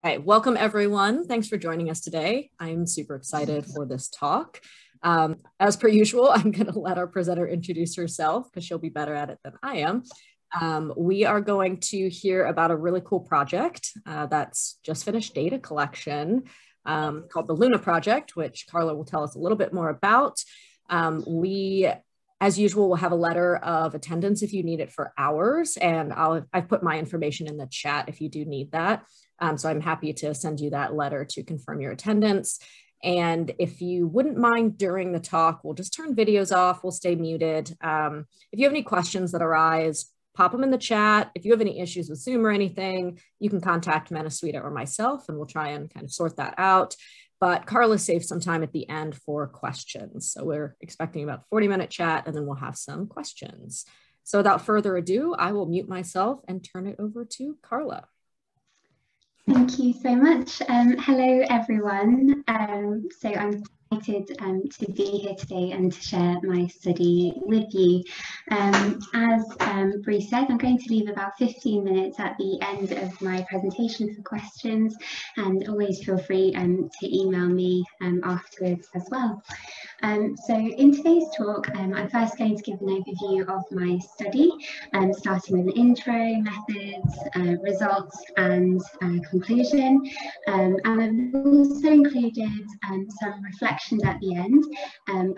All right, welcome everyone. Thanks for joining us today. I'm super excited for this talk. As per usual, I'm going to let our presenter introduce herself because she'll be better at it than I am. We are going to hear about a really cool project that's just finished data collection called the Luna Project, which Carla will tell us a little bit more about. We, as usual, will have a letter of attendance if you need it for hours, and I've put my information in the chat if you do need that. So I'm happy to send you that letter to confirm your attendance. And if you wouldn't mind during the talk, we'll just turn videos off, we'll stay muted. If you have any questions that arise, pop them in the chat. If you have any issues with Zoom or anything, you can contact Manasuita or myself and we'll try and kind of sort that out. But Carla saved some time at the end for questions. So we're expecting about a 40-minute chat and then we'll have some questions. So without further ado, I will mute myself and turn it over to Carla. Thank you so much. Hello, everyone. So I'm delighted to be here today and to share my study with you. As Bree said, I'm going to leave about 15 minutes at the end of my presentation for questions, and always feel free to email me afterwards as well. So in today's talk, I'm first going to give an overview of my study, starting with an intro, methods, results, and conclusion. And I've also included some reflections at the end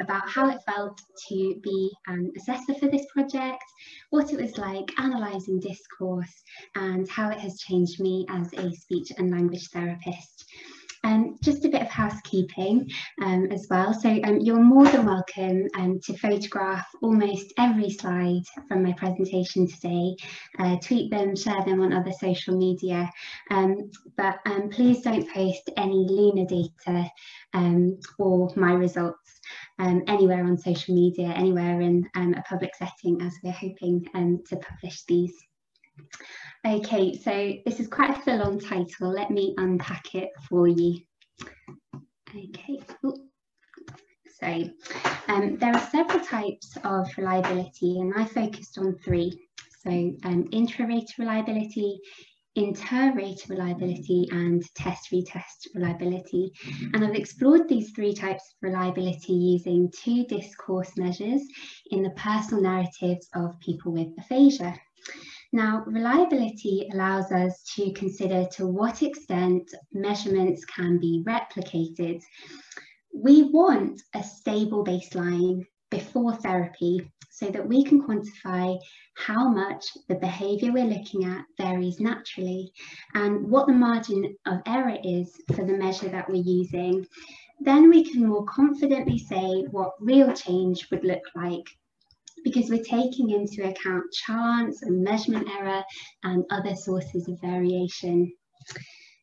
about how it felt to be an assessor for this project, what it was like analysing discourse, and how it has changed me as a speech and language therapist. Just a bit of housekeeping as well. So you're more than welcome to photograph almost every slide from my presentation today, tweet them, share them on other social media, but please don't post any Luna data or my results anywhere on social media, anywhere in a public setting, as we're hoping to publish these. Okay, so this is quite a full-on title. Let me unpack it for you. Okay, so there are several types of reliability, and I focused on three. So intra-rater reliability, inter-rater reliability, and test-retest reliability. And I've explored these three types of reliability using two discourse measures in the personal narratives of people with aphasia. Now, reliability allows us to consider to what extent measurements can be replicated. We want a stable baseline before therapy so that we can quantify how much the behaviour we're looking at varies naturally and what the margin of error is for the measure that we're using. Then we can more confidently say what real change would look like, because we're taking into account chance and measurement error and other sources of variation.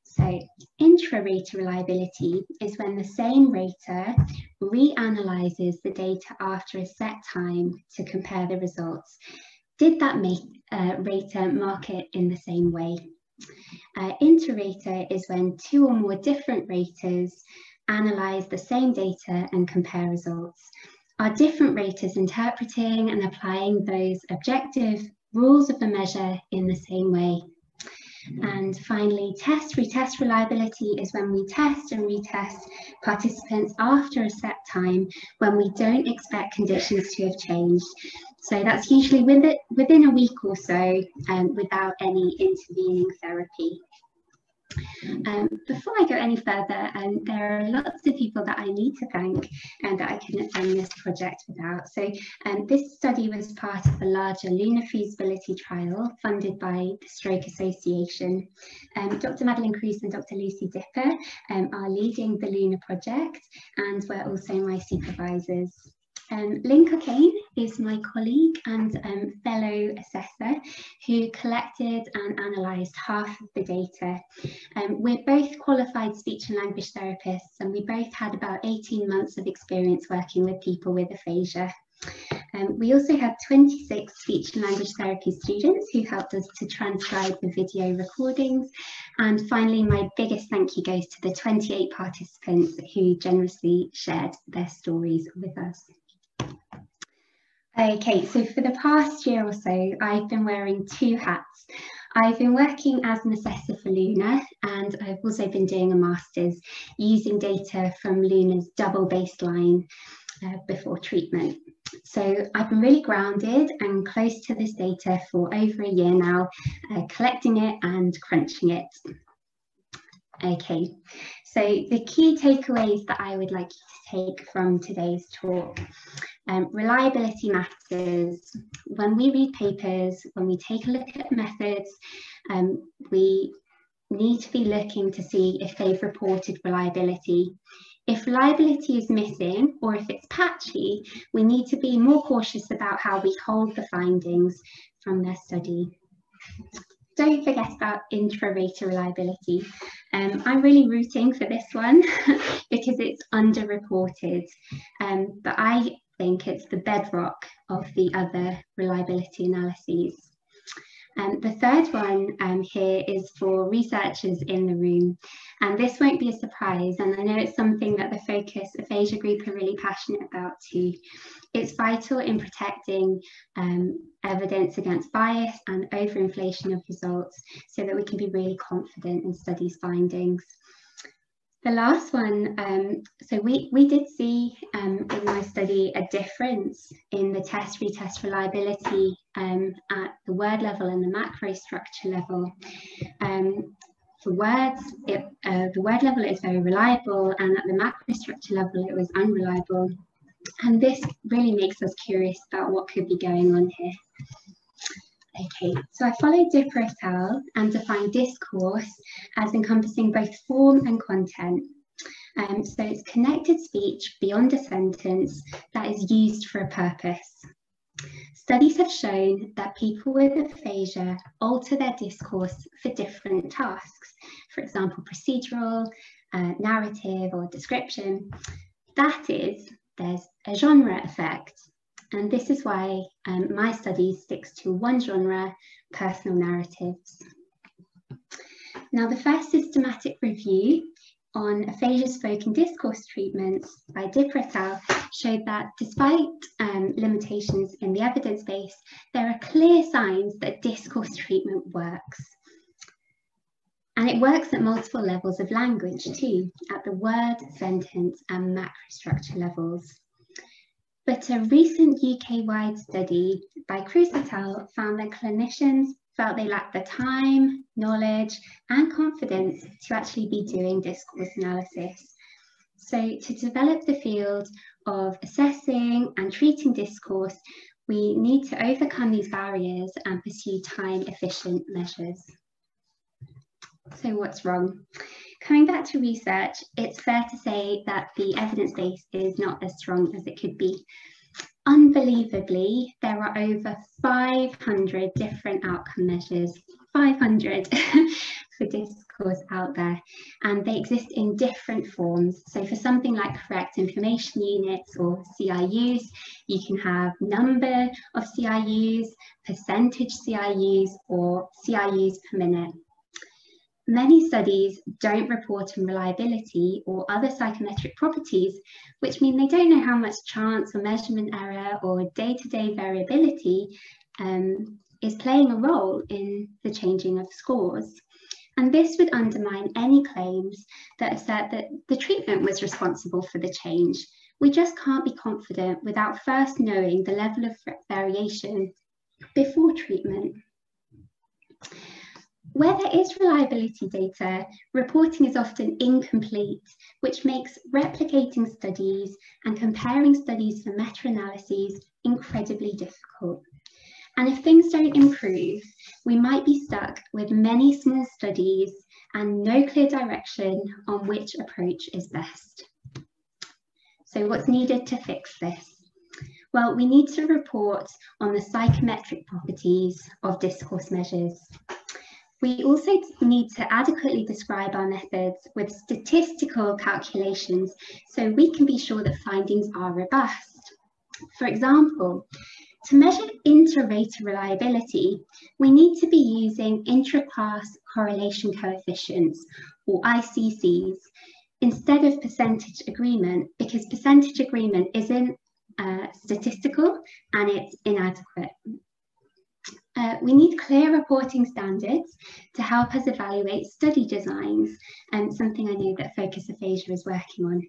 So intra-rater reliability is when the same rater reanalyzes the data after a set time to compare the results. Did that rater mark it in the same way? Inter-rater is when two or more different raters analyze the same data and compare results. Are different raters interpreting and applying those objective rules of the measure in the same way? And finally, test-retest reliability is when we test and retest participants after a set time when we don't expect conditions to have changed. So that's usually within a week or so without any intervening therapy. Before I go any further, there are lots of people that I need to thank and that I couldn't have done this project without. So this study was part of a larger Luna feasibility trial funded by the Stroke Association. Dr. Madeline Cruz and Dr. Lucy Dipper are leading the Luna project and were also my supervisors. Lynn Cockayne is my colleague and fellow assessor who collected and analysed half of the data. We're both qualified speech and language therapists, and we both had about 18 months of experience working with people with aphasia. We also had 26 speech and language therapy students who helped us to transcribe the video recordings. And finally, my biggest thank you goes to the 28 participants who generously shared their stories with us. Okay, so for the past year or so, I've been wearing two hats. I've been working as an assessor for Luna, and I've also been doing a master's using data from Luna's double baseline before treatment. So I've been really grounded and close to this data for over a year now, collecting it and crunching it. Okay, so the key takeaways that I would like you to take from today's talk. Reliability matters. When we read papers, when we take a look at methods, we need to be looking to see if they've reported reliability. If reliability is missing or if it's patchy, we need to be more cautious about how we hold the findings from their study. Don't forget about intra-rater reliability. I'm really rooting for this one because it's underreported, but I think it's the bedrock of the other reliability analyses. The third one here is for researchers in the room, and this won't be a surprise, and I know it's something that the Focus Aphasia group are really passionate about too. It's vital in protecting evidence against bias and overinflation of results so that we can be really confident in studies' findings. The last one, so we did see in my study a difference in the test-retest reliability at the word level and the macro structure level. For words, the word level is very reliable, and at the macro structure level it was unreliable. And this really makes us curious about what could be going on here. Okay, so I followed Dipper et al. And defined discourse as encompassing both form and content. So it's connected speech beyond a sentence that is used for a purpose. Studies have shown that people with aphasia alter their discourse for different tasks, for example, procedural, narrative, or description. That is, there's a genre effect. And this is why my study sticks to one genre, personal narratives. Now, the first systematic review on aphasia spoken discourse treatments by Dipper et al. Showed that despite limitations in the evidence base, there are clear signs that discourse treatment works. And it works at multiple levels of language too, at the word, sentence, and macrostructure levels. But a recent UK-wide study by Cruz et al. Found that clinicians felt they lacked the time, knowledge, and confidence to actually be doing discourse analysis. So to develop the field of assessing and treating discourse, we need to overcome these barriers and pursue time-efficient measures. So what's wrong? Coming back to research, it's fair to say that the evidence base is not as strong as it could be. Unbelievably, there are over 500 different outcome measures, 500 for discourse out there, and they exist in different forms. So for something like correct information units or CIUs, you can have number of CIUs, percentage CIUs, or CIUs per minute. Many studies don't report on reliability or other psychometric properties, which mean they don't know how much chance or measurement error or day-to-day variability is playing a role in the changing of scores. And this would undermine any claims that assert that the treatment was responsible for the change. We just can't be confident without first knowing the level of variation before treatment. Where there is reliability data, reporting is often incomplete, which makes replicating studies and comparing studies for meta-analyses incredibly difficult. And if things don't improve, we might be stuck with many small studies and no clear direction on which approach is best. So what's needed to fix this? Well, we need to report on the psychometric properties of discourse measures. We also need to adequately describe our methods with statistical calculations so we can be sure that findings are robust. For example, to measure intra-rater reliability, we need to be using intra-class correlation coefficients, or ICCs, instead of percentage agreement, because percentage agreement isn't statistical and it's inadequate. We need clear reporting standards to help us evaluate study designs, and something I know that Focus Aphasia is working on.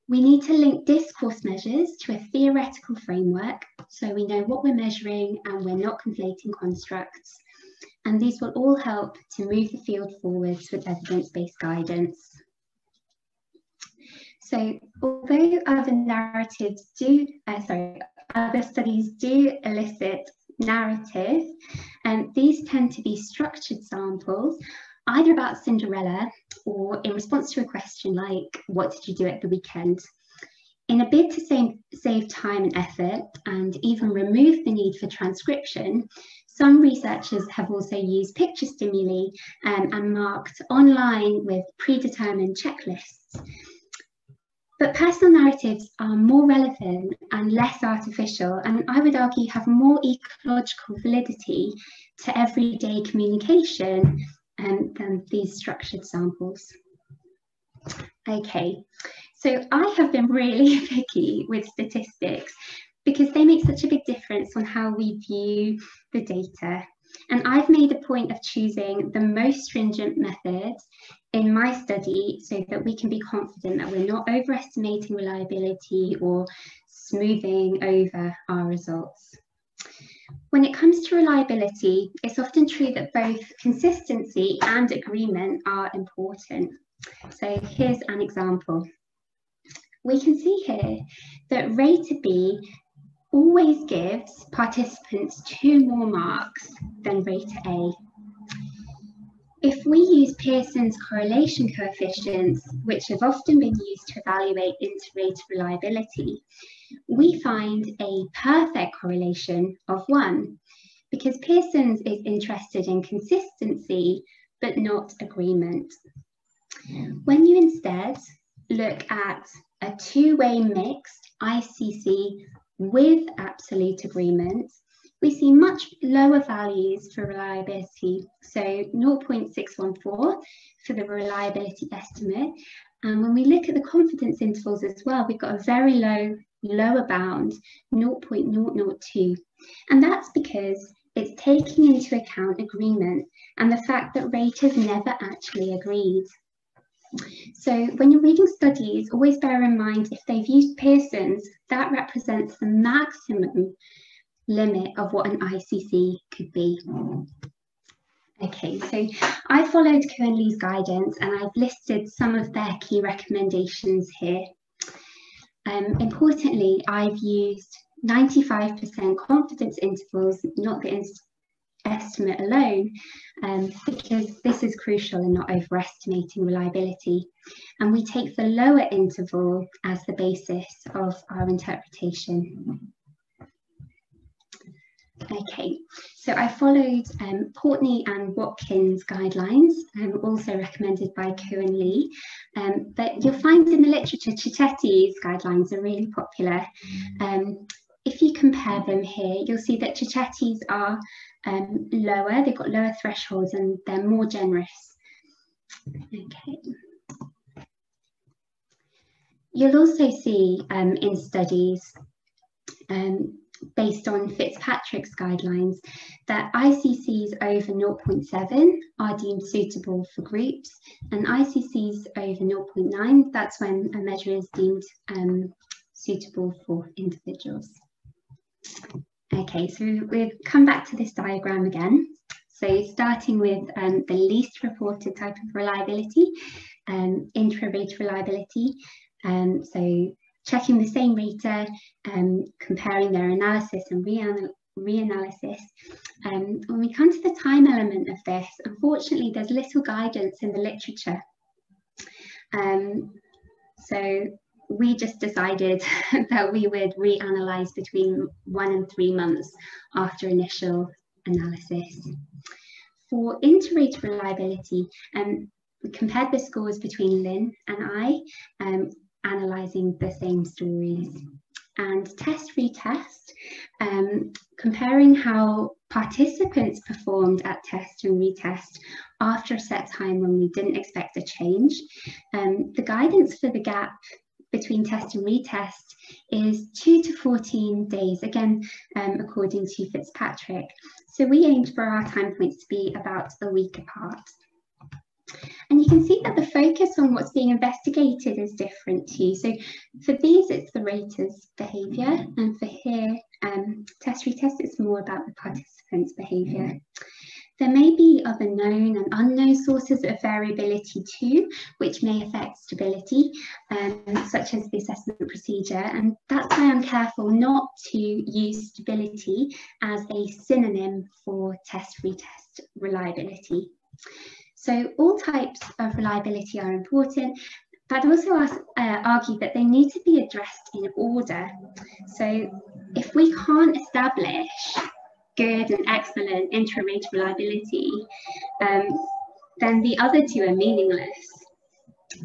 We need to link discourse measures to a theoretical framework so we know what we're measuring and we're not conflating constructs. And these will all help to move the field forwards with evidence-based guidance. So although other studies do elicit narrative, these tend to be structured samples, either about Cinderella or in response to a question like, what did you do at the weekend? In a bid to save time and effort and even remove the need for transcription, some researchers have also used picture stimuli and marked online with predetermined checklists. But personal narratives are more relevant and less artificial, and I would argue have more ecological validity to everyday communication than these structured samples. Okay, so I have been really picky with statistics because they make such a big difference on how we view the data. And I've made a point of choosing the most stringent methods in my study so that we can be confident that we're not overestimating reliability or smoothing over our results. When it comes to reliability, it's often true that both consistency and agreement are important. So here's an example. We can see here that Rater B always gives participants 2 more marks than Rater A. If we use Pearson's correlation coefficients, which have often been used to evaluate inter-rater reliability, we find a perfect correlation of 1, because Pearson's is interested in consistency, but not agreement. When you instead look at a 2-way mixed ICC with absolute agreement, we see much lower values for reliability, so 0.614 for the reliability estimate. And when we look at the confidence intervals as well, we've got a very low lower bound, 0.002. And that's because it's taking into account agreement and the fact that raters never actually agreed. So when you're reading studies, always bear in mind if they've used Pearson's, that represents the maximum limit of what an ICC could be. Okay, so I followed Cohen-Lee's guidance and I've listed some of their key recommendations here. Importantly, I've used 95% confidence intervals, not the estimate alone, because this is crucial in not overestimating reliability. And we take the lower interval as the basis of our interpretation. Okay, so I followed Portney and Watkins guidelines, also recommended by Cohen-Lee, but you'll find in the literature Cicchetti's guidelines are really popular. If you compare them here, you'll see that Cicchetti's are lower, they've got lower thresholds and they're more generous. Okay. You'll also see in studies based on Fitzpatrick's guidelines that ICCs over 0.7 are deemed suitable for groups, and ICCs over 0.9, that's when a measure is deemed suitable for individuals. Okay, so we'll come back to this diagram again. So starting with the least reported type of reliability, intra-rater reliability. So checking the same rater, comparing their analysis and reanalysis. When we come to the time element of this, unfortunately, there's little guidance in the literature. So we just decided that we would reanalyze between 1 and 3 months after initial analysis. For inter-rater reliability, we compared the scores between Lynn and I, analysing the same stories. And test-retest, comparing how participants performed at test and retest after a set time when we didn't expect a change. The guidance for the gap between test and retest is 2 to 14 days, again, according to Fitzpatrick. So we aimed for our time points to be about a week apart. And you can see that the focus on what's being investigated is different too. So for these, it's the rater's behaviour, and for here, test-retest, it's more about the participant's behaviour. There may be other known and unknown sources of variability too, which may affect stability, such as the assessment procedure. And that's why I'm careful not to use stability as a synonym for test-retest reliability. So all types of reliability are important, but I'd also argue that they need to be addressed in order. So if we can't establish good and excellent intra-rater reliability, then the other two are meaningless.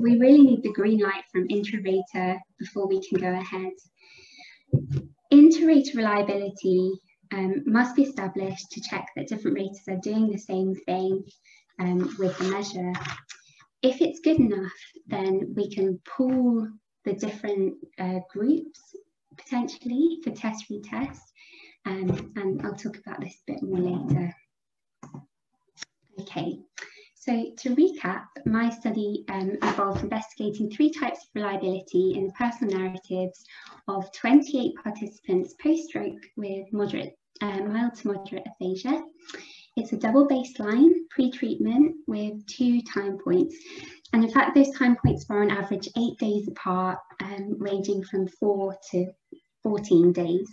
We really need the green light from intra-rater before we can go ahead. Inter-rater reliability must be established to check that different raters are doing the same thing with the measure. If it's good enough, then we can pool the different groups potentially for test-retest. And I'll talk about this a bit more later. Okay, so to recap, my study involved investigating 3 types of reliability in the personal narratives of 28 participants post-stroke with mild to moderate aphasia. It's a double baseline pre-treatment with 2 time points. And in fact, those time points were on average 8 days apart, ranging from 4 to 14 days.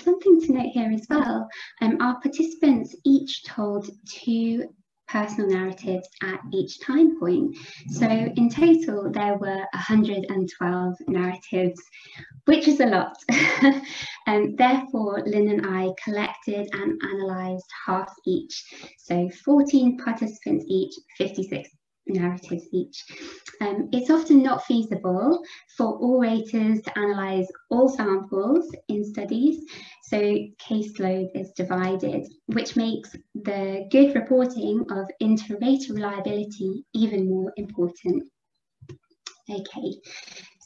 Something to note here as well, our participants each told 2 personal narratives at each time point. So in total, there were 112 narratives, which is a lot. And therefore, Lynn and I collected and analysed half each. So 14 participants each, 56 narratives each. It's often not feasible for all raters to analyse all samples in studies, so caseload is divided, which makes the good reporting of inter-rater reliability even more important. Okay,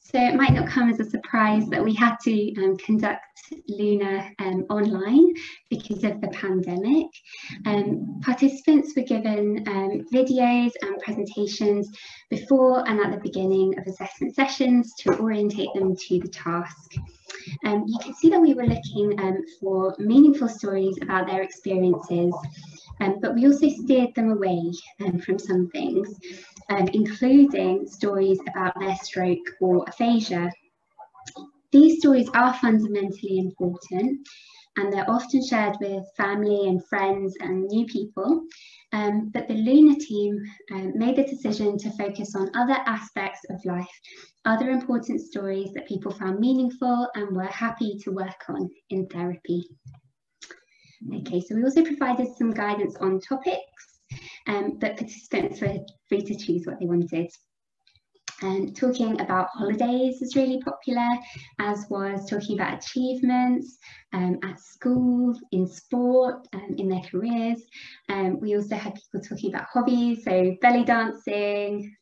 so it might not come as a surprise that we had to conduct Luna online because of the pandemic. Participants were given videos and presentations before and at the beginning of assessment sessions to orientate them to the task. You can see that we were looking for meaningful stories about their experiences, but we also steered them away from some things, including stories about their stroke or aphasia. These stories are fundamentally important, and they're often shared with family and friends and new people. But the Luna team made the decision to focus on other aspects of life, other important stories that people found meaningful and were happy to work on in therapy. Okay, so we also provided some guidance on topics, but participants were free to choose what they wanted. Talking about holidays was really popular, as was talking about achievements at school, in sport, in their careers. We also had people talking about hobbies, so belly dancing,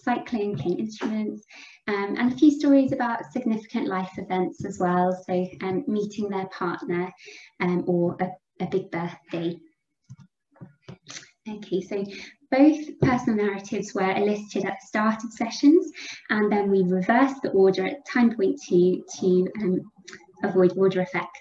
cycling, playing instruments, and a few stories about significant life events as well, so meeting their partner or a big birthday. Okay, so both personal narratives were elicited at the start of sessions, and then we reversed the order at time point 2 to avoid order effect.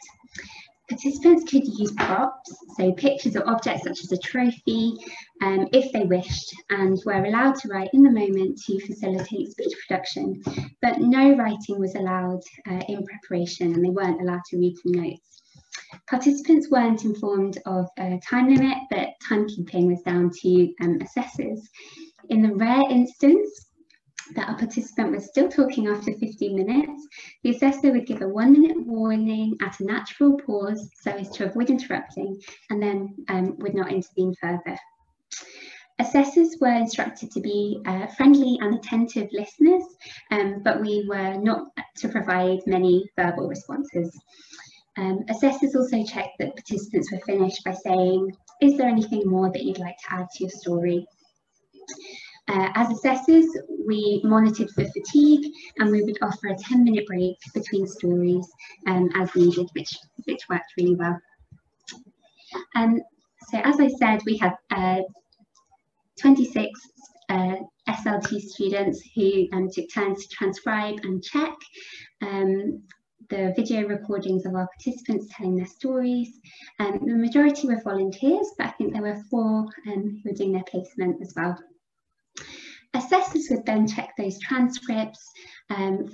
Participants could use props, so pictures or objects such as a trophy, if they wished, and were allowed to write in the moment to facilitate speech production, but no writing was allowed in preparation, and they weren't allowed to read from notes. Participants weren't informed of a time limit, but timekeeping was down to assessors. In the rare instance that a participant was still talking after 15 minutes, the assessor would give a 1-minute warning at a natural pause so as to avoid interrupting, and then would not intervene further. Assessors were instructed to be friendly and attentive listeners, but we were not to provide many verbal responses. Assessors also checked that participants were finished by saying, "Is there anything more that you'd like to add to your story?" As assessors, we monitored for fatigue, and we would offer a 10-minute break between stories as needed, which worked really well. So as I said, we had 26 SLT students who took turns to transcribe and check the video recordings of our participants telling their stories. The majority were volunteers, but I think there were 4 who were doing their placement as well. Assessors would then check those transcripts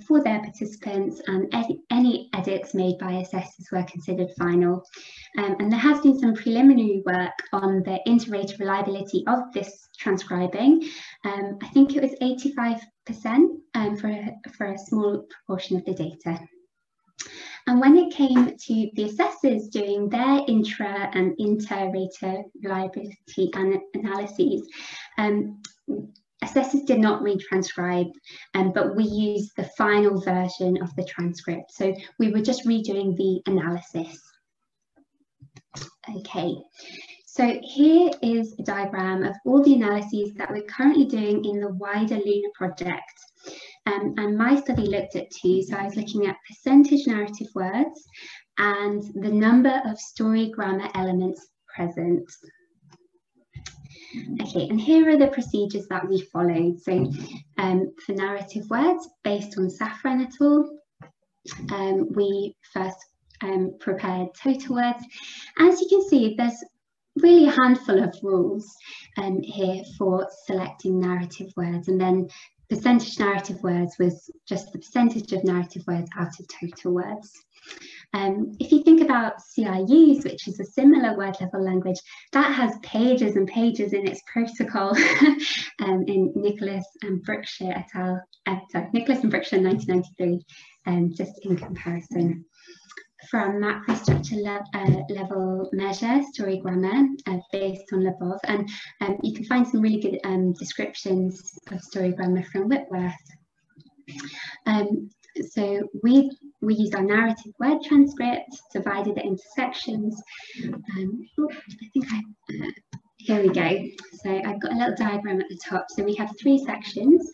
for their participants, and any edits made by assessors were considered final. And there has been some preliminary work on the INTRA-RATER reliability of this transcribing. I think it was 85% for a small proportion of the data. And when it came to the assessors doing their intra and inter-rater reliability analyses, assessors did not retranscribe, but we used the final version of the transcript. So we were just redoing the analysis. Okay, so here is a diagram of all the analyses that we're currently doing in the wider LUNA project. And my study looked at 2, so I was looking at percentage narrative words and the number of story grammar elements present. Okay, and here are the procedures that we followed. So for narrative words, based on Safran et al., we first prepared total words. As you can see, there's really a handful of rules here for selecting narrative words, and then percentage narrative words was just the percentage of narrative words out of total words. If you think about CIUs, which is a similar word level language, that has pages and pages in its protocol in Nicholas and Brookshire et al. Nicholas and Brookshire in 1993, just in comparison. From macrostructure level measure, story grammar, based on Labov, and you can find some really good descriptions of story grammar from Whitworth. So we used our narrative word transcript, divided it into sections. Here we go. So I've got a little diagram at the top. So we have 3 sections.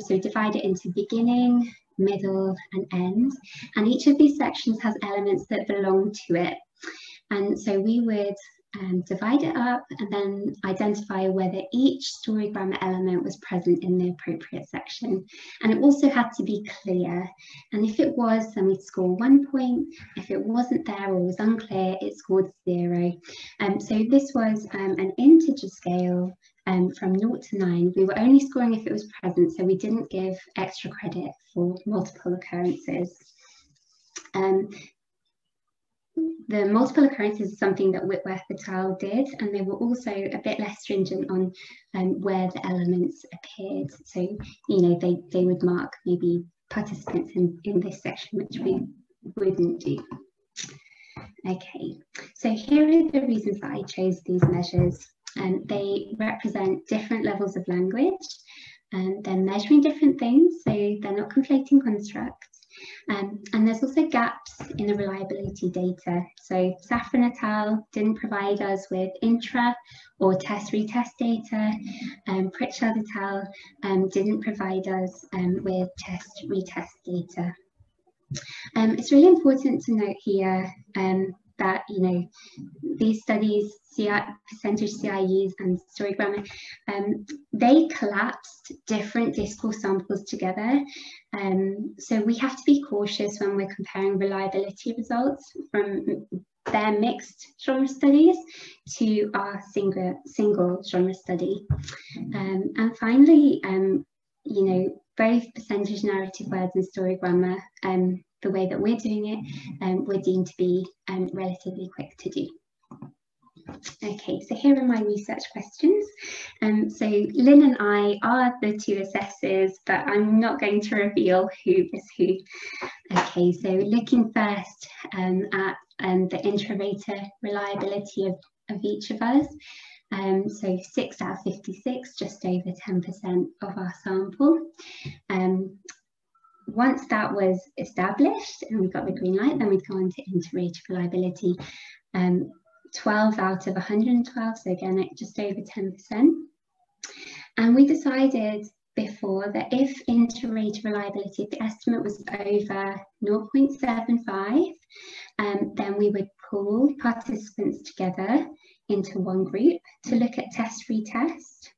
So divide it into beginning, middle and end, and each of these sections has elements that belong to it. And so we would divide it up and then identify whether each story grammar element was present in the appropriate section. And it also had to be clear. And if it was, then we'd score 1 point. If it wasn't there or was unclear, it scored 0. So this was an integer scale from 0 to 9. We were only scoring if it was present, so we didn't give extra credit for multiple occurrences. The multiple occurrences is something that Whitworth et al. Did, and they were also a bit less stringent on where the elements appeared. So, you know, they would mark maybe participants in this section, which we wouldn't do. Okay, so here are the reasons that I chose these measures. They represent different levels of language, and they're measuring different things, so they're not conflating constructs. And there's also gaps in the reliability data. So Safran et al. Didn't provide us with intra or test-retest data. Pritchard et al. Didn't provide us with test-retest data. It's really important to note here that, you know, these studies, percentage CIUs and story grammar, they collapsed different discourse samples together. So we have to be cautious when we're comparing reliability results from their mixed genre studies to our single genre study. And finally, you know, both percentage narrative words and story grammar, the way that we're doing it, we're deemed to be relatively quick to do. Okay, so here are my research questions. So Lynn and I are the 2 assessors, but I'm not going to reveal who is who. Okay, so looking first at the intra-rater reliability of each of us. So 6 out of 56, just over 10% of our sample. Once that was established and we got the green light, then we'd go on to inter-rater reliability. 12 out of 112, so again, just over 10%. And we decided before that if inter-rater reliability, if the estimate was over 0.75, then we would pool participants together into one group to look at test-retest.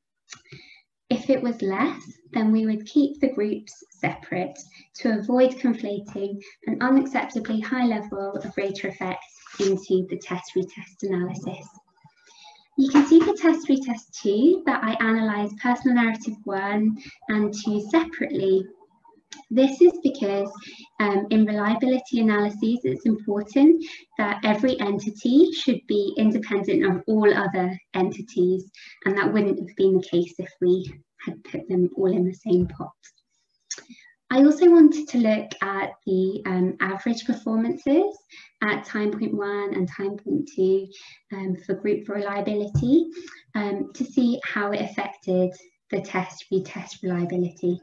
If it was less, then we would keep the groups separate to avoid conflating an unacceptably high level of rater effect into the test-retest analysis. You can see for test-retest 2 that I analysed personal narrative 1 and 2 separately. This is because in reliability analyses, it's important that every entity should be independent of all other entities, and that wouldn't have been the case if we had put them all in the same pot. I also wanted to look at the average performances at time point 1 and time point 2 for group reliability to see how it affected the test-retest reliability.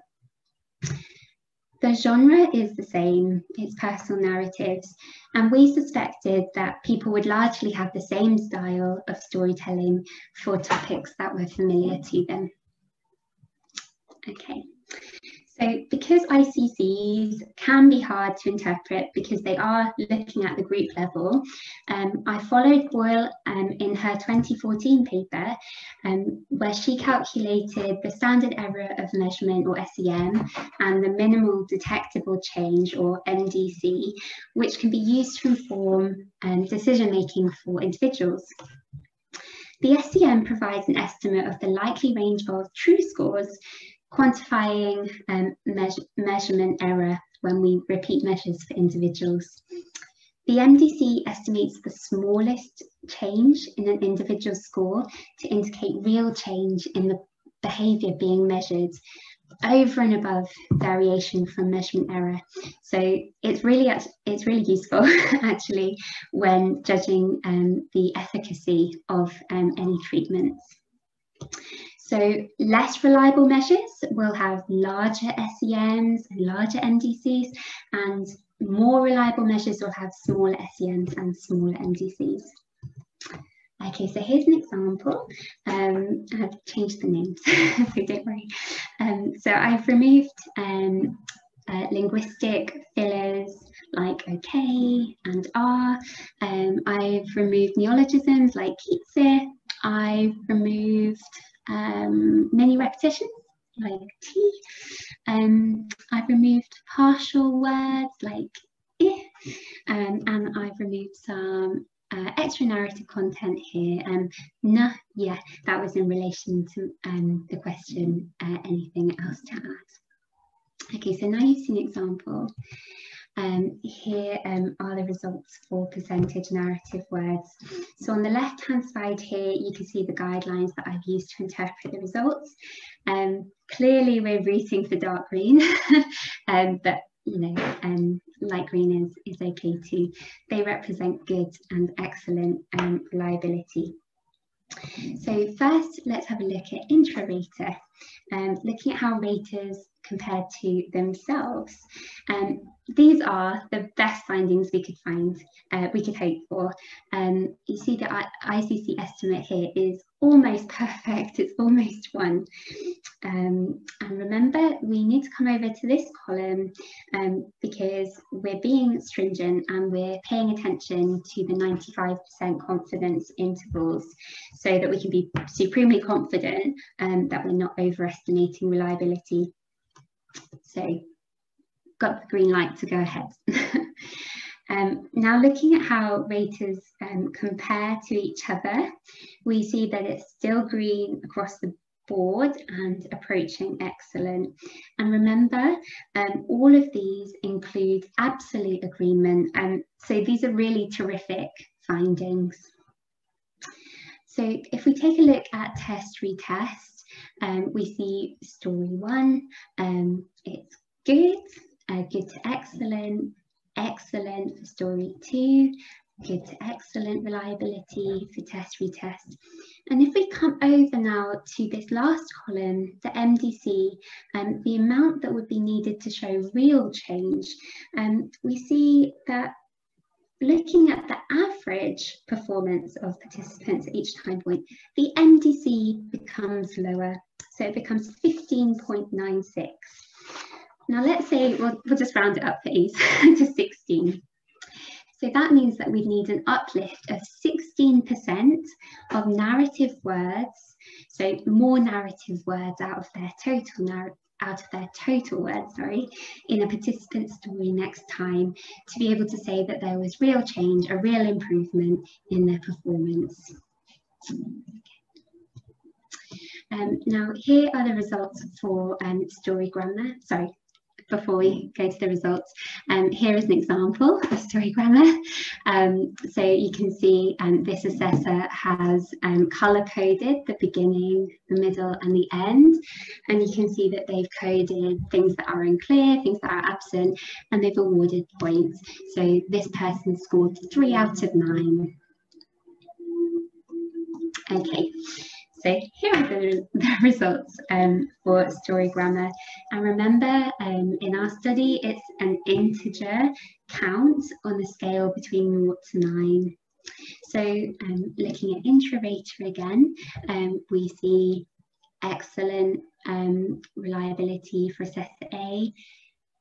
The genre is the same, it's personal narratives, and we suspected that people would largely have the same style of storytelling for topics that were familiar to them. Okay. So because ICCs can be hard to interpret because they are looking at the group level, I followed Boyle in her 2014 paper where she calculated the standard error of measurement, or SEM, and the minimal detectable change, or MDC, which can be used to inform decision-making for individuals. The SEM provides an estimate of the likely range of true scores, quantifying measurement error when we repeat measures for individuals. The MDC estimates the smallest change in an individual score to indicate real change in the behaviour being measured over and above variation from measurement error. So it's really useful actually when judging the efficacy of any treatments. So less reliable measures will have larger SEMs and larger MDCs, and more reliable measures will have smaller SEMs and smaller MDCs. Okay, so here's an example. I've changed the names, so don't worry. So I've removed linguistic fillers like OK and R. I've removed neologisms like kitse. I've removed many repetitions like T. I've removed partial words like I, and I've removed some extra narrative content here. Nah, yeah, that was in relation to the question, anything else to add? Okay, so now you've seen an example. Here are the results for percentage narrative words. So on the left hand side here, you can see the guidelines that I've used to interpret the results. Clearly we're rooting for dark green, but you know, light green is okay too. They represent good and excellent reliability. So first, let's have a look at intra-rater, looking at how raters compared to themselves. These are the best findings we could find, we could hope for. You see the ICC estimate here is almost perfect, it's almost 1. And remember, we need to come over to this column because we're being stringent and we're paying attention to the 95% confidence intervals so that we can be supremely confident that we're not overestimating reliability. So got the green light to go ahead. Now looking at how raters compare to each other, we see that it's still green across the board and approaching excellent. And remember, all of these include absolute agreement, so these are really terrific findings. So if we take a look at test-retest, we see story 1, it's good, good to excellent, excellent for story 2, good to excellent reliability for test-retest. And if we come over now to this last column, the MDC, the amount that would be needed to show real change, we see that looking at the average performance of participants at each time point, the MDC becomes lower. So it becomes 15.96. Now let's say, we'll just round it up for ease to 16. So that means that we need an uplift of 16% of narrative words, so more narrative words out of their total words, in a participant's story next time, to be able to say that there was real change, a real improvement in their performance. Now here are the results for story grammar. Sorry, before we go to the results, here is an example of story grammar. So you can see this assessor has colour coded the beginning, the middle and the end, and you can see that they've coded things that are unclear, things that are absent, and they've awarded points. So this person scored 3 out of 9. Okay. So here are the results for story grammar. And remember, in our study, it's an integer count on the scale between 0 to 9. So looking at INTRA-RATER again, we see excellent reliability for Assessor A,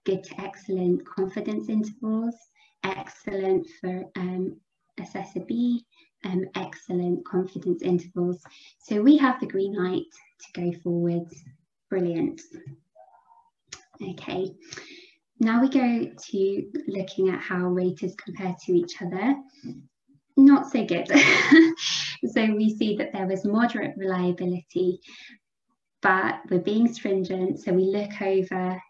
good to excellent confidence intervals, excellent for Assessor B, excellent confidence intervals. So we have the green light to go forward. Brilliant. Okay, now we go to looking at how raters compare to each other. Not so good. So we see that there was moderate reliability, but we're being stringent. So we look over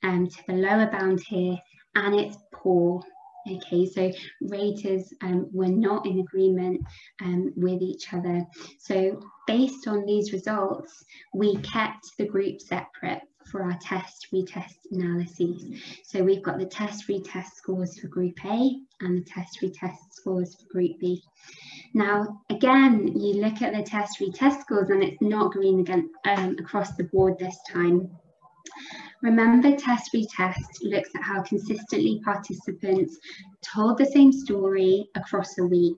to the lower bound here, and it's poor. Okay, so raters were not in agreement with each other. So based on these results, we kept the group separate for our test-retest analyses. So we've got the test-retest scores for group A and the test-retest scores for group B. Now, again, you look at the test-retest scores and it's not green again across the board this time. Remember, test-retest looks at how consistently participants told the same story across a week.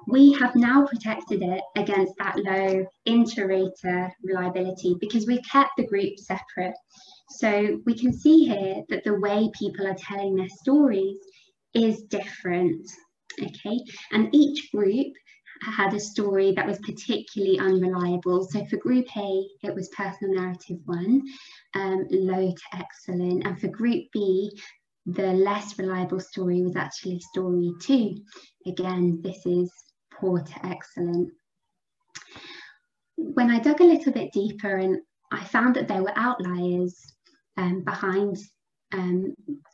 We have now protected it against that low inter-rater reliability because we've kept the group separate. So we can see here that the way people are telling their stories is different, okay? And each group had a story that was particularly unreliable. So for group A, it was personal narrative 1, low to excellent. And for group B, the less reliable story was actually story 2. Again, this is poor to excellent. When I dug a little bit deeper, and I found that there were outliers behind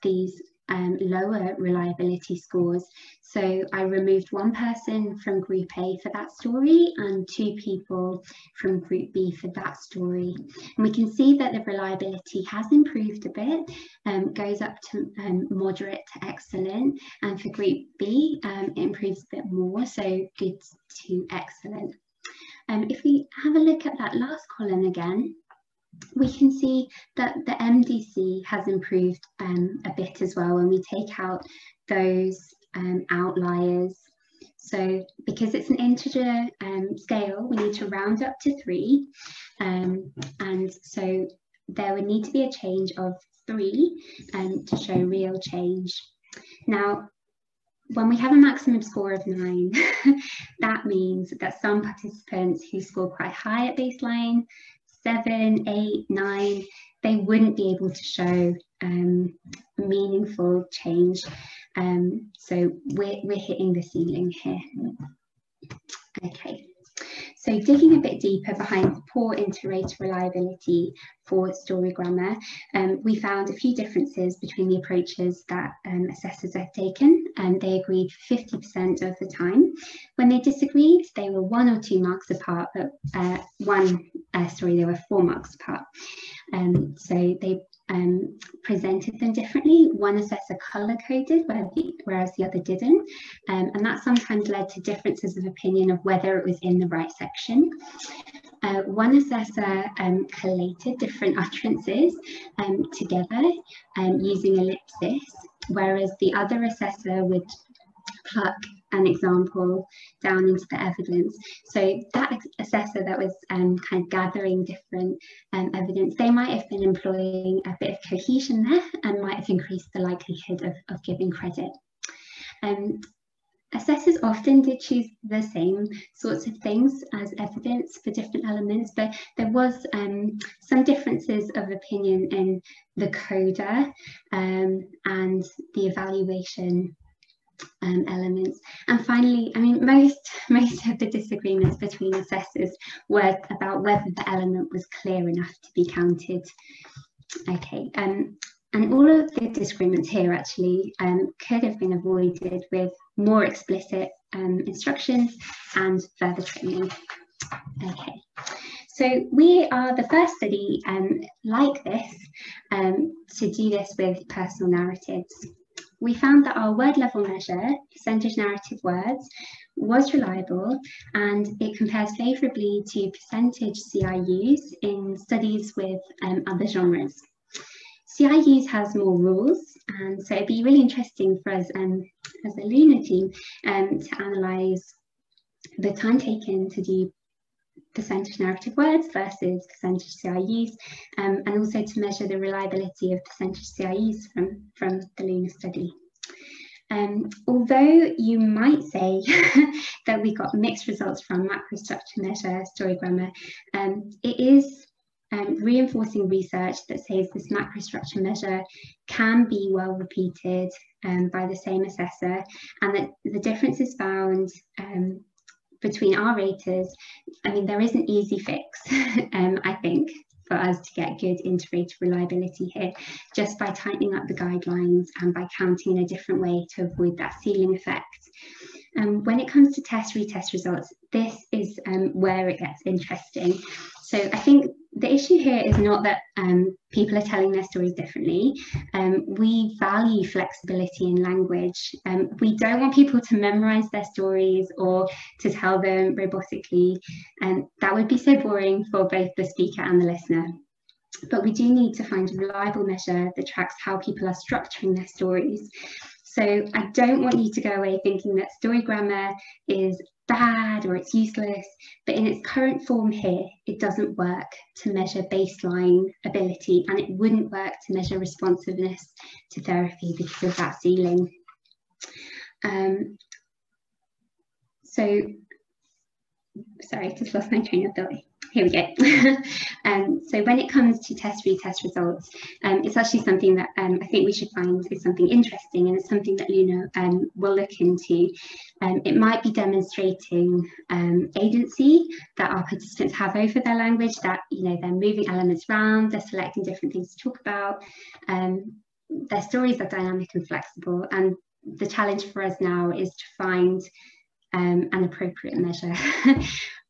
these lower reliability scores. So I removed 1 person from group A for that story and 2 people from group B for that story. And we can see that the reliability has improved a bit, goes up to moderate to excellent, and for group B it improves a bit more, so good to excellent. If we have a look at that last column again, we can see that the MDC has improved a bit as well when we take out those outliers. So because it's an integer scale, we need to round up to 3. And so there would need to be a change of 3 to show real change. Now, when we have a maximum score of 9, that means that some participants who score quite high at baseline, 7, 8, 9, they wouldn't be able to show meaningful change. So we're hitting the ceiling here. Okay, so digging a bit deeper behind the poor inter-rater reliability for story grammar, we found a few differences between the approaches that assessors have taken. They agreed 50% of the time. When they disagreed, they were 1 or 2 marks apart, but they were 4 marks apart. So they presented them differently. One assessor colour-coded, whereas the other didn't. And that sometimes led to differences of opinion of whether it was in the right section. One assessor collated different utterances together using ellipsis, whereas the other assessor would pluck an example down into the evidence. So that assessor that was kind of gathering different evidence, they might have been employing a bit of cohesion there and might have increased the likelihood of giving credit. Assessors often did choose the same sorts of things as evidence for different elements, but there was some differences of opinion in the coda and the evaluation elements. And finally, I mean, most of the disagreements between assessors were about whether the element was clear enough to be counted. Okay, and all of the disagreements here actually could have been avoided with more explicit instructions and further training. Okay, so we are the first study like this to do this with personal narratives. We found that our word level measure, percentage narrative words, was reliable, and it compares favourably to percentage CIUs in studies with other genres. CIUs has more rules, and so it'd be really interesting for us as the Luna team to analyse the time taken to do percentage narrative words versus percentage CIUs, and also to measure the reliability of percentage CIUs from the Luna study. Although you might say that we got mixed results from macrostructure measure, story grammar, it is reinforcing research that says this macrostructure measure can be well repeated by the same assessor, and that the differences found between our raters, I mean, there is an easy fix, I think, for us to get good inter-rater reliability here, just by tightening up the guidelines and by counting in a different way to avoid that ceiling effect. When it comes to test-retest results, this is where it gets interesting. So I think the issue here is not that people are telling their stories differently. We value flexibility in language. We don't want people to memorize their stories or to tell them robotically. That would be so boring for both the speaker and the listener. But we do need to find a reliable measure that tracks how people are structuring their stories. So I don't want you to go away thinking that story grammar is bad or it's useless, but in its current form here, it doesn't work to measure baseline ability, and it wouldn't work to measure responsiveness to therapy because of that ceiling. Sorry, just lost my train of thought. Here we go. So when it comes to test-retest results, it's actually something that I think we should find is something interesting, and it's something that Luna will look into. It might be demonstrating agency that our participants have over their language, that, you know, they're moving elements around, they're selecting different things to talk about, their stories are dynamic and flexible, and the challenge for us now is to find an appropriate measure.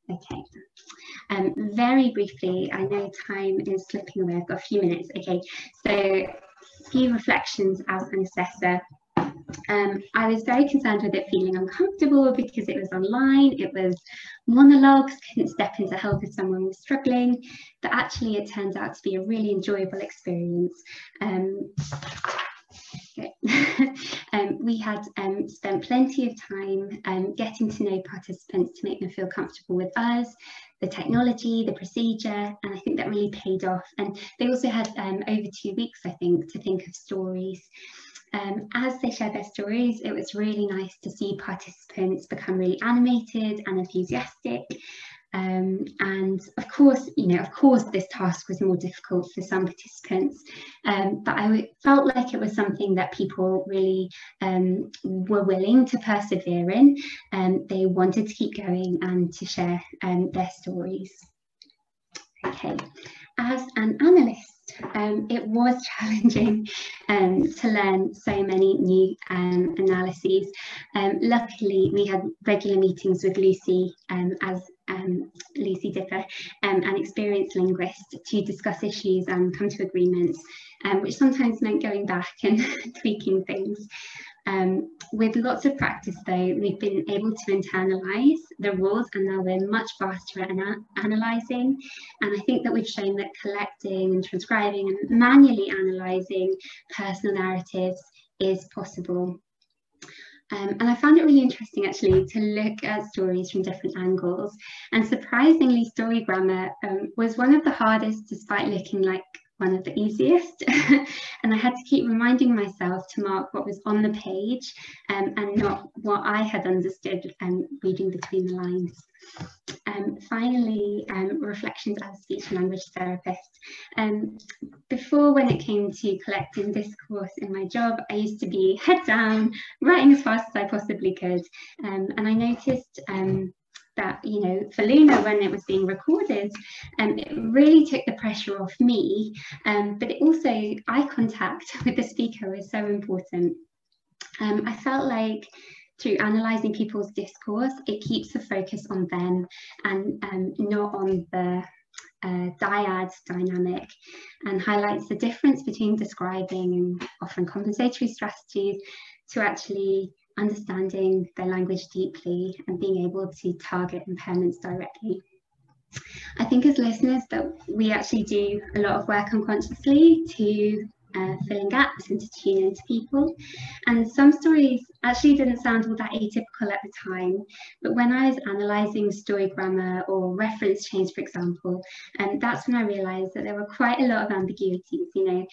Okay. Very briefly, I know time is slipping away, I've got a few minutes. Okay, so a few reflections as an assessor. I was very concerned with it feeling uncomfortable because it was online, it was monologues, couldn't step in to help if someone was struggling, but actually it turned out to be a really enjoyable experience. We had spent plenty of time getting to know participants to make them feel comfortable with us, the technology, the procedure, and I think that really paid off. And they also had over 2 weeks, I think, to think of stories. As they shared their stories, it was really nice to see participants become really animated and enthusiastic. And of course, this task was more difficult for some participants, but I felt like it was something that people really were willing to persevere in, and they wanted to keep going and to share their stories. Okay, as an analyst, it was challenging to learn so many new analyses. Luckily, we had regular meetings with Lucy as Lucy Dipper, an experienced linguist, to discuss issues and come to agreements, which sometimes meant going back and tweaking things. With lots of practice, though, we've been able to internalise the rules, and now we're much faster at analysing. And I think that we've shown that collecting and transcribing and manually analysing personal narratives is possible. And I found it really interesting actually to look at stories from different angles. And surprisingly, story grammar was one of the hardest despite looking like one of the easiest. And I had to keep reminding myself to mark what was on the page and not what I had understood reading between the lines. Finally, reflections as a speech and language therapist. Before, when it came to collecting discourse in my job, I used to be head down, writing as fast as I possibly could. And I noticed that, you know, for Luna, when it was being recorded, it really took the pressure off me, but it also, eye contact with the speaker was so important. I felt like through analysing people's discourse, it keeps the focus on them and not on the dyad dynamic, and highlights the difference between describing and offering compensatory strategies to actually understanding their language deeply and being able to target impairments directly. I think as listeners that we actually do a lot of work unconsciously to fill in gaps and to tune into people. And some stories actually didn't sound all that atypical at the time, but when I was analysing story grammar or reference change, for example, that's when I realised that there were quite a lot of ambiguities. You know,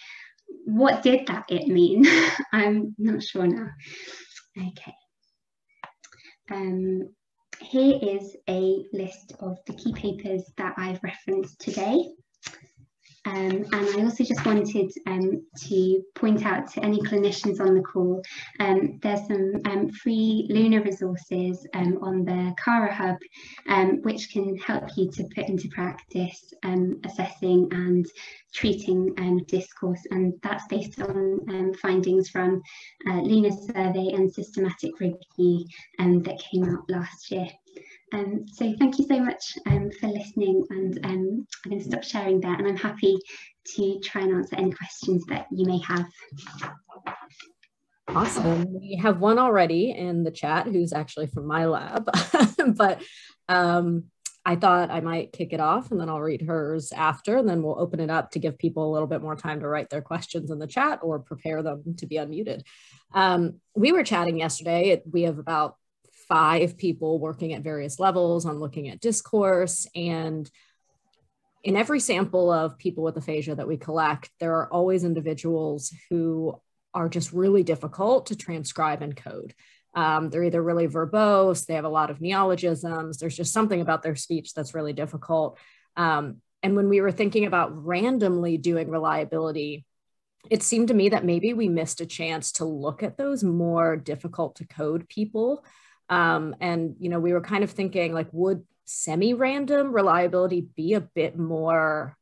what did that it mean? I'm not sure now. Okay. Here is a list of the key papers that I've referenced today. And I also just wanted to point out to any clinicians on the call, there's some free Luna resources on the Cara Hub, which can help you to put into practice assessing and treating discourse. And that's based on findings from Luna's survey and systematic review that came out last year. So thank you so much for listening, and I'm going to stop sharing there, and I'm happy to try and answer any questions that you may have. Awesome. We have one already in the chat who's actually from my lab, but I thought I might kick it off and then I'll read hers after, and then we'll open it up to give people a little bit more time to write their questions in the chat or prepare them to be unmuted. We were chatting yesterday. We have about 5 people working at various levels on looking at discourse, and in every sample of people with aphasia that we collect, there are always individuals who are just really difficult to transcribe and code. They're either really verbose, they have a lot of neologisms, there's just something about their speech that's really difficult. And when we were thinking about randomly doing reliability, it seemed to me that maybe we missed a chance to look at those more difficult to code people. And, you know, we were kind of thinking, like, would semi-random reliability be a bit more,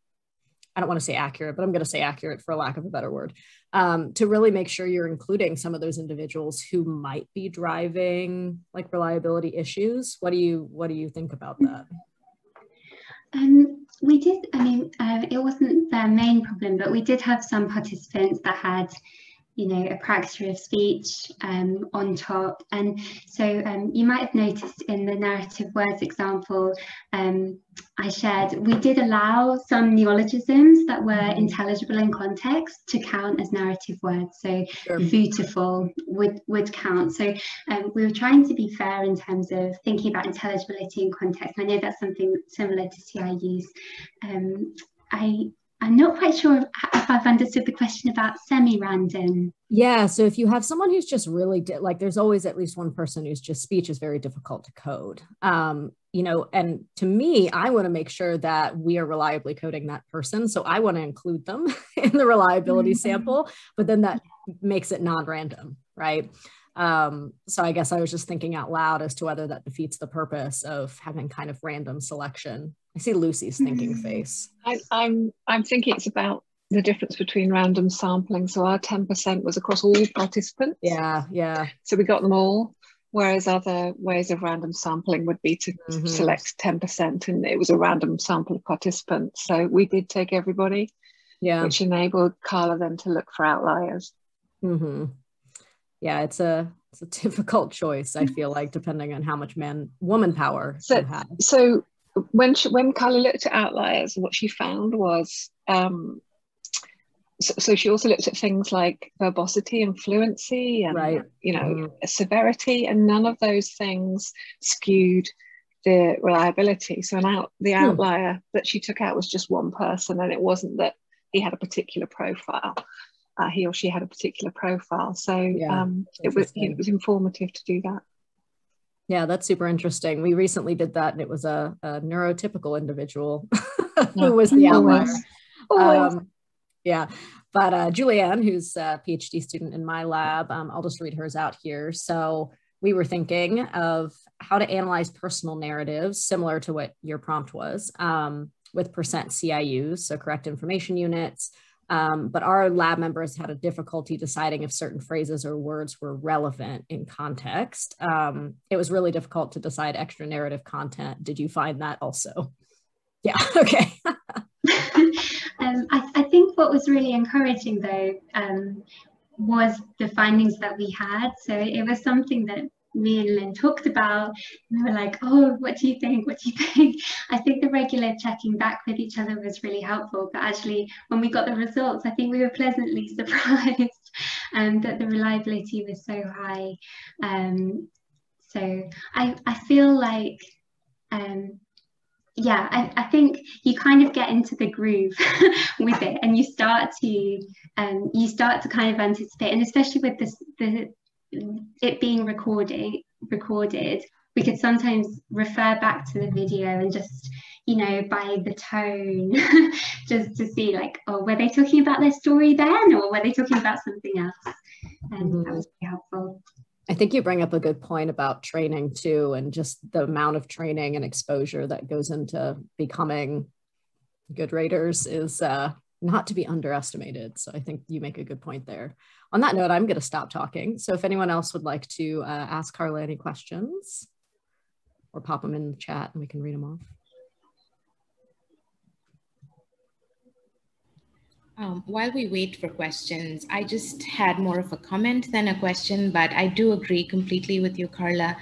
I don't want to say accurate, but I'm going to say accurate for lack of a better word, to really make sure you're including some of those individuals who might be driving like reliability issues. What do you think about that? We did, I mean, it wasn't their main problem, but we did have some participants that had, you know, a praxis of speech on top. And so you might have noticed in the narrative words example I shared, we did allow some neologisms that were intelligible in context to count as narrative words. So sure. Beautiful would count. So we were trying to be fair in terms of thinking about intelligibility in context. I know that's something similar to CIUs. I'm not quite sure if I've understood the question about semi-random. Yeah, so if you have someone who's just really, like there's always at least one person who's just speech is very difficult to code. You know, and to me, I want to make sure that we are reliably coding that person. So I want to include them in the reliability sample, but then that makes it non-random, right? So I guess I was just thinking out loud as to whether that defeats the purpose of having kind of random selection. I see Lucy's thinking face. I'm thinking it's about the difference between random sampling. So our 10% was across all participants. Yeah, yeah. So we got them all, whereas other ways of random sampling would be to select 10%, and it was a random sample of participants. So we did take everybody, which enabled Carla then to look for outliers. Yeah, it's a difficult choice, I feel like, depending on how much woman power you have. So when Carla looked at outliers, what she found was So she also looked at things like verbosity and fluency and, you know, severity, and none of those things skewed the reliability. So the outlier that she took out was just one person, and it wasn't that he had a particular profile. He or she had a particular profile. So it was informative to do that. Yeah, that's super interesting. We recently did that, and it was a neurotypical individual who was the outlier. Always. Yeah, but Julianne, who's a PhD student in my lab, I'll just read hers out here. So we were thinking of how to analyze personal narratives, similar to what your prompt was, with percent CIUs, so correct information units. But our lab members had a difficulty deciding if certain phrases or words were relevant in context. It was really difficult to decide extra narrative content. Did you find that also? Yeah, okay. I think what was really encouraging, though, was the findings that we had. So it was something that me and Lynn talked about. We were like, oh, what do you think? What do you think? I think the regular checking back with each other was really helpful. But actually, when we got the results, I think we were pleasantly surprised that the reliability was so high. So I feel like, yeah, I think you kind of get into the groove with it, and you start to kind of anticipate, and especially with it being recorded, we could sometimes refer back to the video and just, you know, by the tone, just to see like, oh, were they talking about their story then, or were they talking about something else? And that was very helpful. I think you bring up a good point about training too, and just the amount of training and exposure that goes into becoming good raters is not to be underestimated. So I think you make a good point there. On that note, I'm going to stop talking. So if anyone else would like to ask Carla any questions, or pop them in the chat and we can read them off. While we wait for questions, I just had more of a comment than a question, but I do agree completely with you, Carla,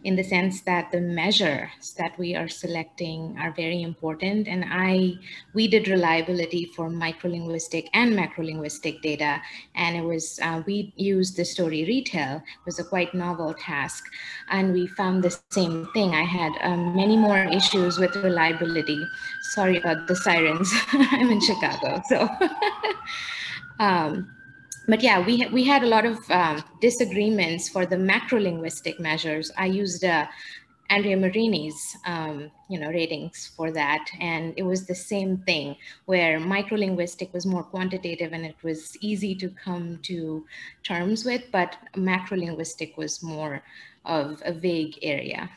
in the sense that the measures that we are selecting are very important. And we did reliability for microlinguistic and macrolinguistic data, and it was, we used the story retell. It was a quite novel task, and we found the same thing. I had many more issues with reliability. Sorry about the sirens. I'm in Chicago, so. But yeah, we had a lot of disagreements for the macrolinguistic measures. I used Andrea Marini's ratings for that, and it was the same thing, where microlinguistic was more quantitative and it was easy to come to terms with, but macrolinguistic was more of a vague area.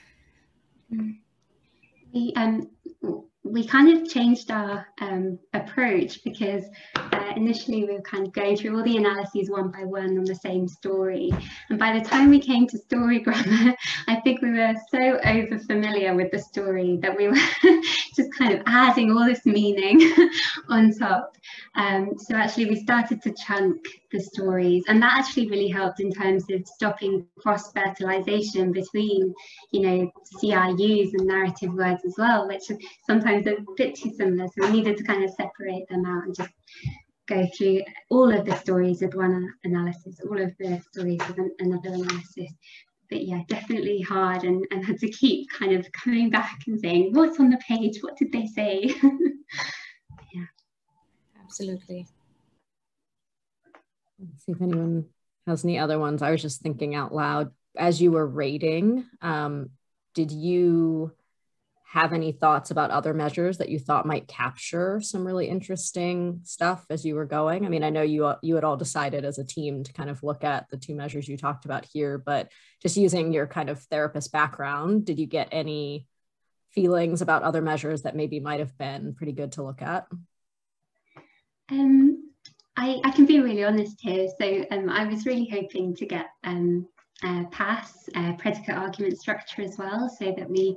We kind of changed our approach, because initially we were kind of going through all the analyses one by one on the same story. And by the time we came to story grammar, I think we were so over familiar with the story that we were just kind of adding all this meaning on top. So actually we started to chunk the stories, and that actually really helped in terms of stopping cross-fertilization between, you know, CIUs and narrative words as well, which sometimes are a bit too similar. So we needed to kind of separate them out and just go through all of the stories with one analysis, all of the stories with another analysis. But yeah, definitely hard, and had to keep kind of coming back and saying, what's on the page? What did they say? Yeah. Absolutely. Let's see if anyone has any other ones. I was just thinking out loud, as you were rating, did you have any thoughts about other measures that you thought might capture some really interesting stuff as you were going? I mean, I know you had all decided as a team to kind of look at the two measures you talked about here, but just using your kind of therapist background, did you get any feelings about other measures that maybe might have been pretty good to look at? I can be really honest here. So I was really hoping to get PASS, predicate argument structure as well, so that we,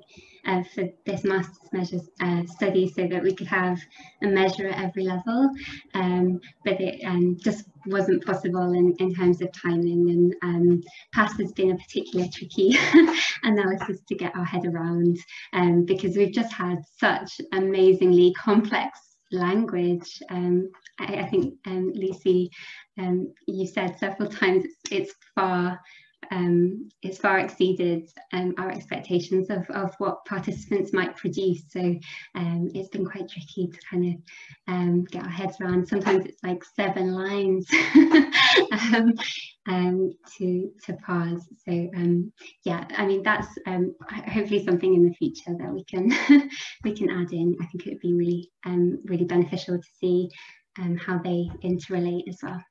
for this master's measures study, so that we could have a measure at every level, but it just wasn't possible in terms of timing, and PASS has been a particularly tricky analysis to get our head around, because we've just had such amazingly complex language. I think, Lucy, you said several times it's far exceeded our expectations of what participants might produce. So it's been quite tricky to kind of get our heads around. Sometimes it's like 7 lines to parse. So yeah, I mean, that's hopefully something in the future that we can we can add in. I think it would be really really beneficial to see how they interrelate as well.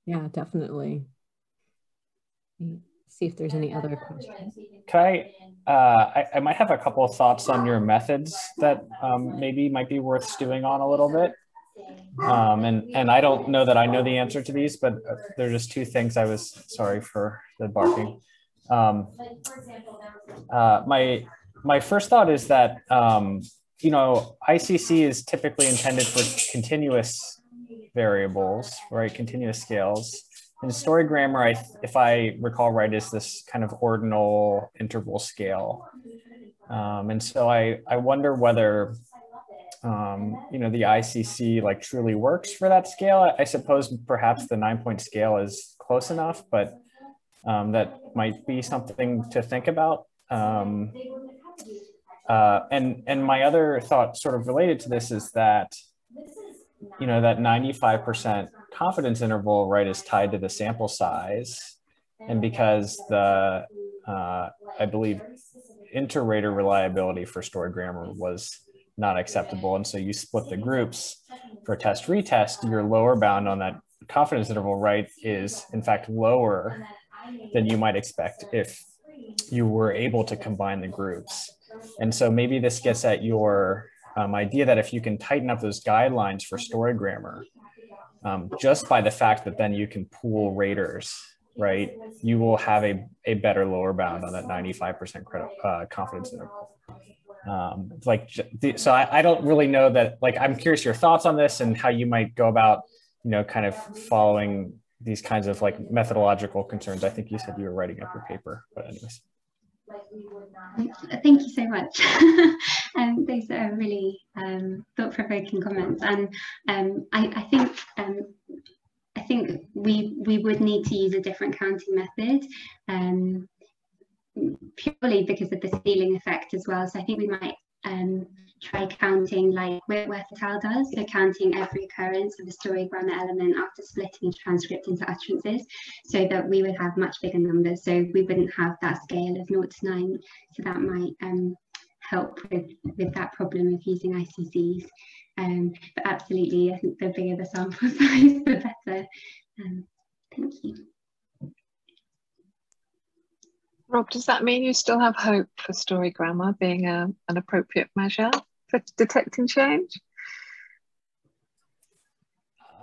Yeah, definitely. See if there's any other questions. Can I might have a couple of thoughts on your methods that maybe might be worth stewing on a little bit. And I don't know that I know the answer to these, but they're just 2 things I was, sorry for the barking. My first thought is that, you know, ICC is typically intended for continuous variables, right? Continuous scales. And story grammar, if I recall right, is this kind of ordinal interval scale. And so I wonder whether, you know, the ICC like truly works for that scale. I suppose perhaps the 9-point scale is close enough, but that might be something to think about. And my other thought sort of related to this is that, you know, that 95% confidence interval, right, is tied to the sample size. And because the, I believe, inter-rater reliability for story grammar was not acceptable, and so you split the groups for test-retest, your lower bound on that confidence interval, right, is in fact lower than you might expect if you were able to combine the groups. And so maybe this gets at your idea that if you can tighten up those guidelines for story grammar, just by the fact that then you can pool raters, right, you will have a better lower bound on that 95% confidence interval. So I don't really know that, like, I'm curious your thoughts on this and how you might go about, you know, kind of following these kinds of like methodological concerns. I think you said you were writing up your paper, but anyways. Thank you so much. Those are really thought-provoking comments, and I think we would need to use a different counting method, purely because of the ceiling effect as well. So I think we might try counting like Whitworth et al. Does, so counting every occurrence of a story grammar element after splitting the transcript into utterances, so that we would have much bigger numbers, so we wouldn't have that scale of 0 to 9. So that might help with that problem of using ICCs. But absolutely, I think the bigger the sample size, the better. Thank you. Rob, does that mean you still have hope for story grammar being an appropriate measure for detecting change?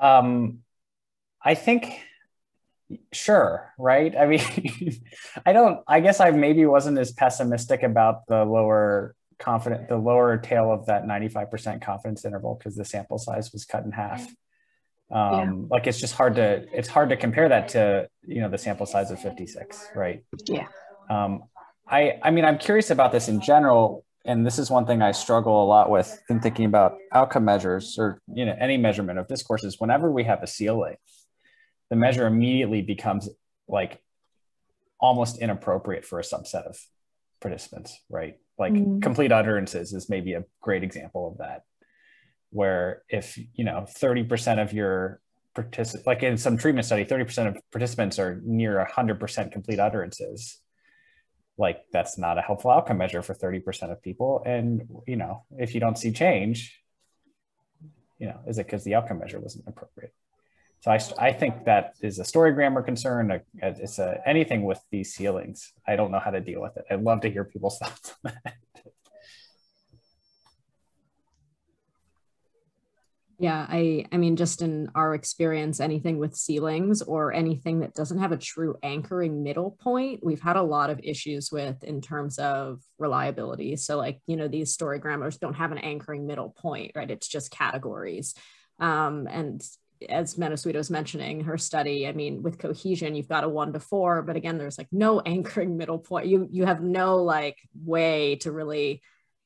I think, sure, right? I mean, I guess I maybe wasn't as pessimistic about the lower tail of that 95% confidence interval because the sample size was cut in half. Like it's just hard to compare that to, you know, the sample size of 56, right? Yeah. I mean, I'm curious about this in general, and this is one thing I struggle a lot with in thinking about outcome measures or, you know, any measurement of discourses. Whenever we have a ceiling, the measure immediately becomes like almost inappropriate for a subset of participants, right? Like complete utterances is maybe a great example of that, where if, you know, 30% of your participants, like in some treatment study, 30% of participants are near 100% complete utterances. Like that's not a helpful outcome measure for 30% of people. And, you know, if you don't see change, you know, is it because the outcome measure wasn't appropriate? So I think that is a story grammar concern. It's anything with these ceilings. I don't know how to deal with it. I'd love to hear people's thoughts on that. Yeah, I mean, just in our experience, anything with ceilings or anything that doesn't have a true anchoring middle point, we've had a lot of issues with in terms of reliability. So like, you know, these story grammars don't have an anchoring middle point, right? It's just categories. And as Menasuita was mentioning, her study, I mean, with cohesion, you've got a 1 to 4, but again, there's like no anchoring middle point. You have no like way to really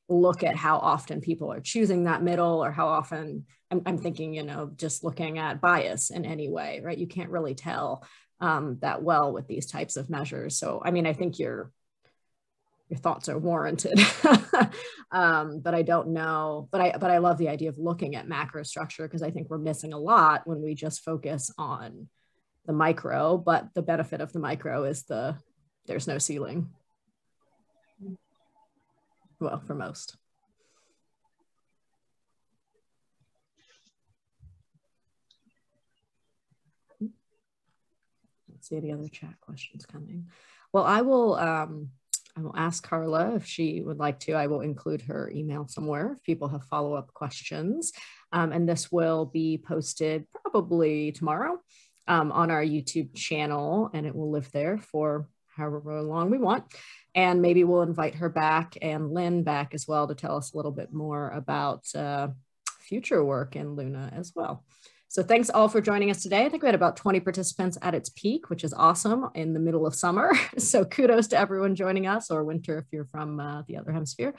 look at how often people are choosing that middle, or how often, I'm thinking, you know, just looking at bias in any way, right? You can't really tell that well with these types of measures. So, I mean, I think your thoughts are warranted, but I don't know, but I love the idea of looking at macro structure, because I think we're missing a lot when we just focus on the micro, but the benefit of the micro is there's no ceiling. Well, for most. Let's see any other chat questions coming. Well, I will ask Carla if she would like to. I will include her email somewhere if people have follow-up questions. And this will be posted probably tomorrow on our YouTube channel, and it will live there for however long we want. And maybe we'll invite her back and Lynn back as well to tell us a little bit more about future work in Luna as well. So thanks all for joining us today. I think we had about 20 participants at its peak, which is awesome in the middle of summer. So kudos to everyone joining us, or winter if you're from the other hemisphere.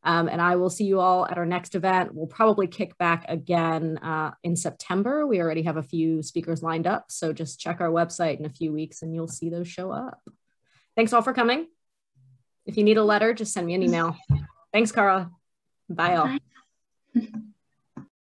And I will see you all at our next event. We'll probably kick back again in September. We already have a few speakers lined up. So just check our website in a few weeks and you'll see those show up. Thanks all for coming. If you need a letter, just send me an email. Thanks, Carla. Bye all. Bye.